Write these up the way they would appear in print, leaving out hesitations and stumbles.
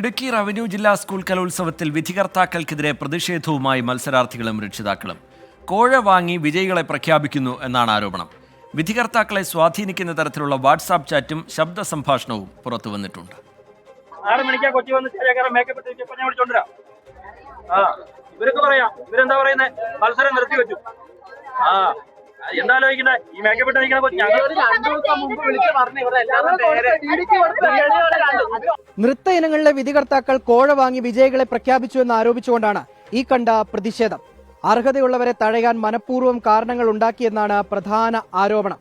Idukki revenue ജില്ലാ school കലോത്സവത്തിൽ വിധികർത്താക്കൾക്കെതിരെ പ്രതിഷേധവുമായി മത്സരാർത്ഥികളും രക്ഷിതാക്കളും. കോഴ വാങ്ങി വിജയികളെ പ്രഖ്യാപിക്കുന്നു എന്നാണ് ആരോപണം. വിധികർത്താക്കളെ സ്വാധീനിക്കുന്ന തരത്തിലുള്ള വാട്സാപ്പ് ചാറ്റും ശബ്ദ സംഭാഷണവും പുറത്തു വന്നിട്ടുണ്ട്. ഇവരൊക്കെ പറയാം, ഇവരെന്താ പറയുന്നത്, മത്സരം നിർത്തിവെച്ചു. എന്താലോചിക്കണേ ഈ മേക്കപ്പെട്ട് നൃത്ത ഇനങ്ങളിലെ വിധികർത്താക്കൾ കോഴ വാങ്ങി വിജയികളെ പ്രഖ്യാപിച്ചു എന്ന് ആരോപിച്ചുകൊണ്ടാണ് ഈ കണ്ട പ്രതിഷേധം. അർഹതയുള്ളവരെ തഴയാൻ മനഃപൂർവ്വം കാരണങ്ങൾ ഉണ്ടാക്കിയെന്നാണ് പ്രധാന ആരോപണം.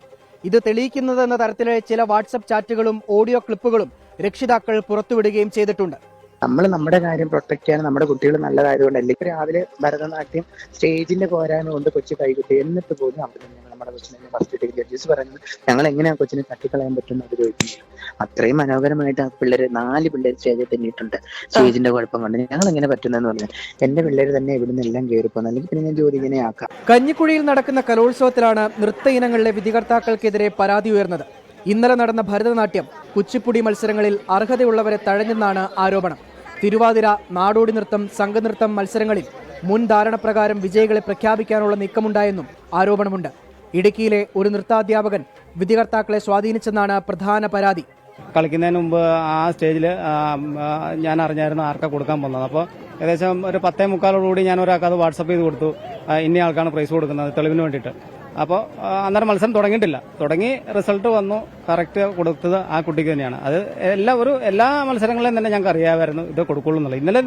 ഇത് തെളിയിക്കുന്നതെന്ന തരത്തിലെ ചില വാട്സപ്പ് ചാറ്റുകളും ഓഡിയോ ക്ലിപ്പുകളും രക്ഷിതാക്കൾ പുറത്തുവിടുകയും ചെയ്തിട്ടുണ്ട്. നമ്മൾ നമ്മുടെ കാര്യം പ്രൊട്ടക്ട് ചെയ്യാൻ നമ്മുടെ കുട്ടികൾ നല്ലതായതുകൊണ്ടല്ലേ. രാവിലെ ഭരതനാട്യം സ്റ്റേജിന്റെ പോരായ്മ കൊണ്ട് കൊച്ചു കൈകുട്ടി, എന്നിട്ട് പോലും അവിടെ നമ്മുടെ കൊച്ചിനെ ഫസ്റ്റ് ഡിഗ്രി ജഡ്ജസ് പറയുന്നത് ഞങ്ങൾ എങ്ങനെയാ കൊച്ചിനെ തട്ടിക്കളയാൻ പറ്റും അത് ചോദിക്കുന്നത്. അത്രയും മനോഹരമായിട്ട് ആ പിള്ളേര് 4 പിള്ളേർ സ്റ്റേജിൽ തെന്നിയിട്ടുണ്ട്. സ്റ്റേജിന്റെ കുഴപ്പം കൊണ്ട് ഞങ്ങൾ എങ്ങനെ പറ്റുന്നതെന്ന് പറഞ്ഞാൽ എന്റെ പിള്ളേർ തന്നെ ഇവിടുന്ന് എല്ലാം കയറിപ്പോകുന്നു, അല്ലെങ്കിൽ പിന്നെ ഞാൻ ജോലി ഇങ്ങനെ ആക്കാം. കഞ്ഞിക്കുഴിയിൽ നടക്കുന്ന കലോത്സവത്തിലാണ് നൃത്ത ഇനങ്ങളിലെ വിധികർത്താക്കൾക്കെതിരെ പരാതി ഉയർന്നത്. ഇന്നലെ നടന്ന ഭരതനാട്യം, കുച്ചിപ്പുടി മത്സരങ്ങളിൽ അർഹതയുള്ളവരെ തഴഞ്ഞെന്നാണ് ആരോപണം. തിരുവാതിര, നാടോടി നൃത്തം, സംഘനൃത്തം മത്സരങ്ങളിൽ മുൻ ധാരണപ്രകാരം വിജയികളെ പ്രഖ്യാപിക്കാനുള്ള നീക്കമുണ്ടായെന്നും ആരോപണമുണ്ട്. ഇടുക്കിയിലെ ഒരു നൃത്താധ്യാപകൻ വിധികർത്താക്കളെ സ്വാധീനിച്ചെന്നാണ് പ്രധാന പരാതി. കളിക്കുന്നതിന് മുമ്പ് ആ സ്റ്റേജിൽ ഞാൻ അറിഞ്ഞായിരുന്നു ആർക്കാ കൊടുക്കാൻ പോകുന്നത്. അപ്പോൾ ഏകദേശം ഒരു 10:45 ഞാൻ ഒരാൾക്ക് അത് വാട്സപ്പ് ചെയ്ത് കൊടുത്തു, ഇന്ന ആൾക്കാണ് പ്രൈസ് കൊടുക്കുന്നത് തെളിവിന് വേണ്ടിയിട്ട്. അപ്പോൾ അന്നേരം മത്സരം തുടങ്ങിയിട്ടില്ല. തുടങ്ങി റിസൾട്ട് വന്നു, കറക്റ്റ് കൊടുത്തത് ആ കുട്ടിക്ക് തന്നെയാണ്. അത് എല്ലാ മത്സരങ്ങളിലും തന്നെ ഞങ്ങൾക്ക് അറിയാമായിരുന്നു ഇത് കൊടുക്കുള്ളൂ എന്നുള്ളത്. ഇന്നലെ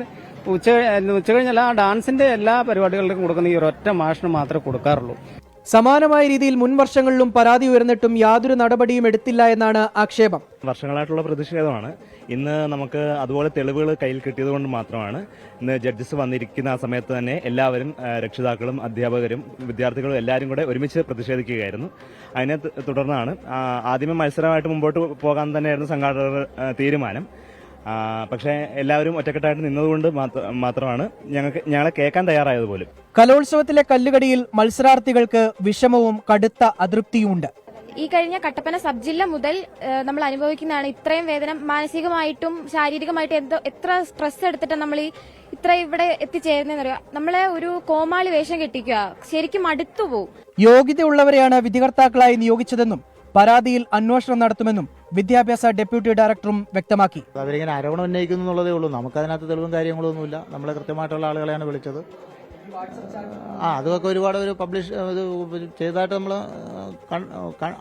ഉച്ച കഴിഞ്ഞല്ല ആ ഡാൻസിന്റെ എല്ലാ പരിപാടികളിലും കൊടുക്കുന്ന ഈ ഒരൊറ്റ മാഷിന് മാത്രമേ കൊടുക്കാറുള്ളൂ. സമാനമായ രീതിയിൽ മുൻ വർഷങ്ങളിലും പരാതി ഉയർന്നിട്ടും യാതൊരു നടപടിയും എടുത്തില്ല എന്നാണ് ആക്ഷേപം. വർഷങ്ങളായിട്ടുള്ള പ്രതിഷേധമാണ്. ഇന്ന് നമുക്ക് അതുപോലെ തെളിവുകൾ കയ്യിൽ കിട്ടിയതുകൊണ്ട് മാത്രമാണ് ഇന്ന് ജഡ്ജസ് വന്നിരിക്കുന്ന ആ സമയത്ത് തന്നെ എല്ലാവരും രക്ഷിതാക്കളും അധ്യാപകരും വിദ്യാർത്ഥികളും എല്ലാവരും കൂടെ ഒരുമിച്ച് പ്രതിഷേധിക്കുകയായിരുന്നു. അതിനെ തുടർന്നാണ് ആദ്യമേ മത്സരമായിട്ട് മുമ്പോട്ട് പോകാൻ തന്നെയായിരുന്നു സംഘാടകർ തീരുമാനം. പക്ഷേ എല്ലാവരും ഒറ്റക്കെട്ടായിട്ട് നിന്നതുകൊണ്ട് മാത്രമാണ് ഞങ്ങളെ കേൾക്കാൻ തയ്യാറായത് പോലും. കലോത്സവത്തിലെ കല്ലുകടിയിൽ മത്സരാർത്ഥികൾക്ക് വിഷമവും കടുത്ത അതൃപ്തിയുമുണ്ട്. ഈ കഴിഞ്ഞ കട്ടപ്പന സബ് ജില്ല മുതൽ നമ്മൾ അനുഭവിക്കുന്നതാണ് ഇത്രയും വേദന. മാനസികമായിട്ടും ശാരീരികമായിട്ടും എത്ര സ്ട്രെസ് എടുത്തിട്ടാണ് നമ്മൾ ഇത്ര ഇവിടെ എത്തിച്ചേരുന്നറിയാം. നമ്മളെ ഒരു കോമാളി വേഷം കെട്ടിക്കുക, ശരിക്കും അടുത്തുപോകും. യോഗ്യതയുള്ളവരെയാണ് വിധികർത്താക്കളായി നിയോഗിച്ചതെന്നും പരാതിയിൽ അന്വേഷണം നടത്തുമെന്നും വിദ്യാഭ്യാസ ഡെപ്യൂട്ടി ഡയറക്ടറും വ്യക്തമാക്കി. അവരിങ്ങനെ ആരോപണം ഉന്നയിക്കുന്നു എന്നുള്ളതേ ഉള്ളൂ. നമുക്കതിനകത്ത് തെളിവും കാര്യങ്ങളൊന്നുമില്ല. നമ്മളെ കൃത്യമായിട്ടുള്ള ആളുകളെയാണ് വിളിച്ചത്. അതൊക്കെ ഒരുപാട് ഒരു പബ്ലിഷ് ചെയ്തതായിട്ട് നമ്മൾ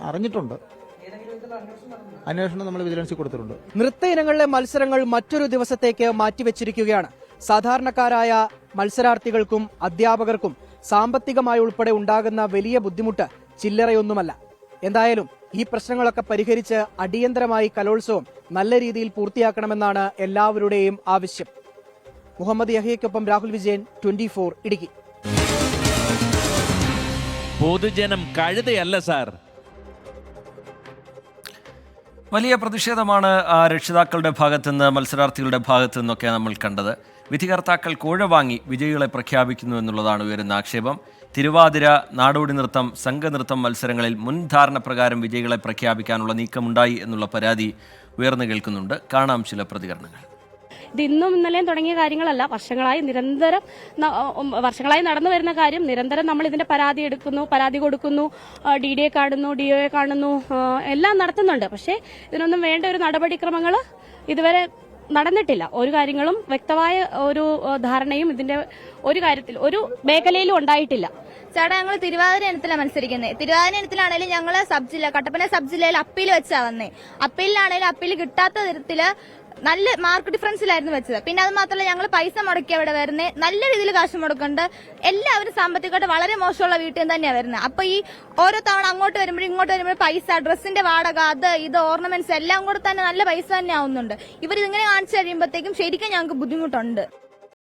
അറിഞ്ഞിട്ടുണ്ട്. അന്വേഷണം നമ്മൾ വിജിലൻസിൽ കൊടുത്തിട്ടുണ്ട്. നൃത്ത ഇനങ്ങളിലെ മത്സരങ്ങൾ മറ്റൊരു ദിവസത്തേക്ക് മാറ്റിവെച്ചിരിക്കുകയാണ്. സാധാരണക്കാരായ മത്സരാർത്ഥികൾക്കും അധ്യാപകർക്കും സാമ്പത്തികമായി ഉൾപ്പെടെ ഉണ്ടാകുന്ന വലിയ ബുദ്ധിമുട്ട് ചില്ലറയൊന്നുമല്ല. എന്തായാലും ഈ പ്രശ്നങ്ങളൊക്കെ പരിഹരിച്ച് അടിയന്തരമായി കലോത്സവം നല്ല രീതിയിൽ പൂർത്തിയാക്കണമെന്നാണ് എല്ലാവരുടെയും ആവശ്യം. മുഹമ്മദ് യഹിയയ്ക്കൊപ്പം രാഹുൽ വിജയൻ, 24 ഇടുക്കി. പൊതുജനം കഴുതയല്ല സാർ. വലിയ പ്രതിഷേധമാണ് രക്ഷിതാക്കളുടെ ഭാഗത്തുനിന്ന്, മത്സരാർത്ഥികളുടെ ഭാഗത്തു നിന്നൊക്കെ നമ്മൾ കണ്ടത്. വിധികർത്താക്കൾ കോഴ വാങ്ങി വിജയികളെ പ്രഖ്യാപിക്കുന്നു എന്നുള്ളതാണ് ഉയരുന്ന ആക്ഷേപം. തിരുവാതിര, നാടോടി നൃത്തം, സംഘനൃത്തം മത്സരങ്ങളിൽ മുൻധാരണ പ്രകാരം വിജയികളെ പ്രഖ്യാപിക്കാനുള്ള നീക്കമുണ്ടായി എന്നുള്ള പരാതി ഉയർന്നു കേൾക്കുന്നുണ്ട്. കാണാം ചില പ്രതികരണങ്ങൾ. ഇത് ഇന്നും ഇന്നലെയും തുടങ്ങിയ കാര്യങ്ങളല്ല, വർഷങ്ങളായി നടന്നു വരുന്ന കാര്യം. നിരന്തരം നമ്മൾ ഇതിന്റെ പരാതി കൊടുക്കുന്നു, DDA കാണുന്നു, DOA കാണുന്നു, എല്ലാം നടത്തുന്നുണ്ട്. പക്ഷേ ഇതിനൊന്നും വേണ്ട ഒരു നടപടിക്രമങ്ങൾ ഇതുവരെ നടന്നിട്ടില്ല. ഒരു കാര്യങ്ങളും വ്യക്തമായ ഒരു ധാരണയും ഇതിന്റെ ഒരു കാര്യത്തിൽ ഒരു മേഖലയിലും ഉണ്ടായിട്ടില്ല. ചേട്ടാ, ഞങ്ങൾ തിരുവാതിര ഇനത്തിലാണ് മത്സരിക്കുന്നത്. തിരുവാതിര ഇനത്തിലാണെങ്കിലും ഞങ്ങള് സബ് ജില്ല കട്ടപ്പന സബ് ജില്ലയിൽ അപ്പീൽ വെച്ചാ വന്നേ. അപ്പീലിലാണെങ്കിലും അപ്പീൽ കിട്ടാത്ത തരത്തില് നല്ല മാർക്ക് ഡിഫറൻസിലായിരുന്നു വെച്ചത്. പിന്നെ അത് മാത്രമല്ല, ഞങ്ങൾ പൈസ മുടക്കി അവിടെ വരുന്നത്, നല്ല രീതിയിൽ കാശ് മുടക്കുന്നുണ്ട്. എല്ലാവരും സാമ്പത്തികമായിട്ട് വളരെ മോശമുള്ള വീട്ടിൽ നിന്ന് തന്നെയാണ് വരുന്നത്. അപ്പൊ ഈ ഓരോ തവണ അങ്ങോട്ട് വരുമ്പോഴും ഇങ്ങോട്ട് വരുമ്പോഴും പൈസ, ഡ്രസ്സിന്റെ വാടക, ഇത് ഓർണമെന്റ്സ് എല്ലാം കൂടെ തന്നെ നല്ല പൈസ തന്നെ ആവുന്നുണ്ട്. ഇവരിതിങ്ങനെ കാണിച്ചു കഴിയുമ്പോഴത്തേക്കും ശരിക്കും ഞങ്ങൾക്ക് ബുദ്ധിമുട്ടുണ്ട്.